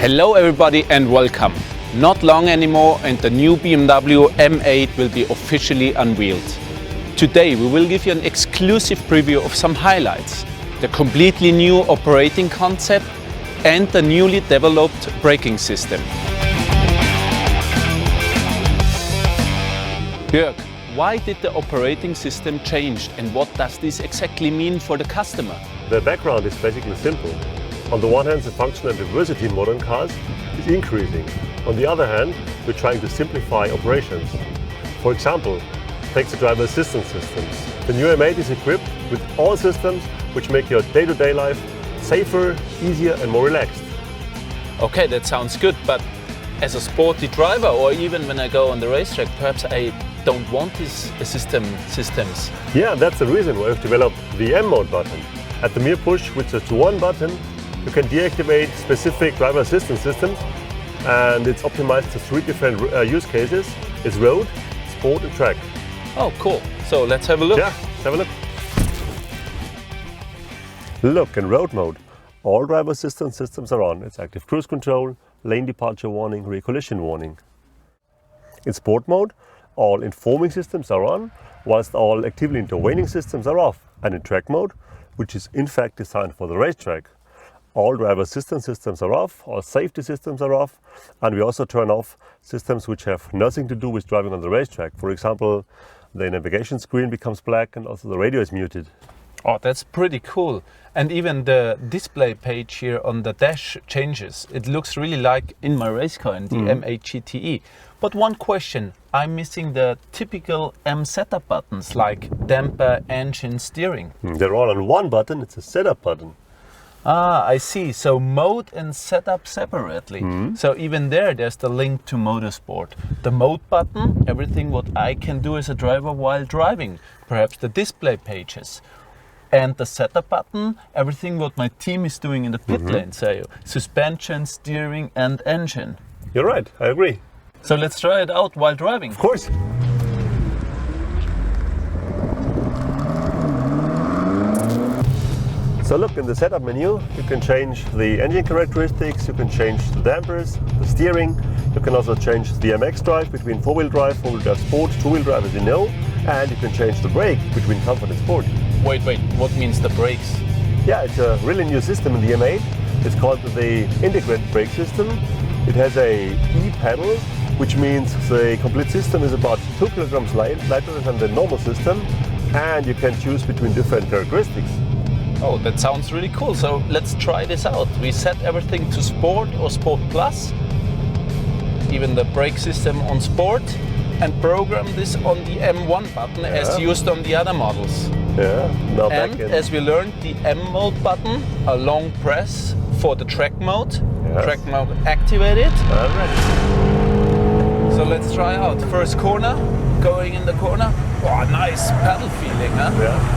Hello everybody and welcome. Not long anymore and the new BMW M8 will be officially unveiled. Today we will give you an exclusive preview of some highlights, the completely new operating concept and the newly developed braking system. Jörg, why did the operating system change and what does this exactly mean for the customer? The background is basically simple. On the one hand, the function and diversity in modern cars is increasing. On the other hand, we're trying to simplify operations. For example, take the driver assistance systems. The new M8 is equipped with all systems which make your day-to-day life safer, easier and more relaxed. Okay, that sounds good, but as a sporty driver or even when I go on the racetrack, perhaps I don't want these systems. Yeah, that's the reason why we've developed the M mode button. At the mere push with just one button, you can deactivate specific driver assistance systems, and it's optimized to three different use cases. It's road, sport and track. Oh, cool. So let's have a look. Yeah, let's have a look. Look, in road mode, all driver assistance systems are on. It's active cruise control, lane departure warning, rear collision warning. In sport mode, all informing systems are on, whilst all actively intervening systems are off. And in track mode, which is in fact designed for the racetrack, all driver assistance systems are off, all safety systems are off, and we also turn off systems which have nothing to do with driving on the racetrack. For example, the navigation screen becomes black and also the radio is muted. Oh, that's pretty cool. And even the display page here on the dash changes. It looks really like in my race car, in the M8 GTE. But one question, I'm missing the typical M setup buttons like damper, engine, steering. They're all on one button, it's a setup button. Ah, I see. So mode and setup separately. So even there's the link to motorsport. The mode button, everything what I can do as a driver while driving. Perhaps the display pages. And the setup button, everything what my team is doing in the pit lane. So suspension, steering and engine. You're right, I agree. So let's try it out while driving. Of course. So look, in the setup menu, you can change the engine characteristics, you can change the dampers, the steering, you can also change the MX drive between four-wheel drive sport, two-wheel drive as you know, and you can change the brake between comfort and sport. Wait, what means the brakes? Yeah, it's a really new system in the M8. It's called the integrated brake system. It has a E-pedal, which means the complete system is about 2 kilograms lighter than the normal system, and you can choose between different characteristics. Oh, that sounds really cool. So let's try this out. We set everything to sport or sport plus, even the brake system on sport, and program this on the M1 button as used on the other models. Yeah, now and back in. As we learned, the M mode button, a long press for the track mode. Yes. Track mode activated. All right. So let's try out. First corner, going in the corner. Oh, nice pedal feeling, huh? Yeah.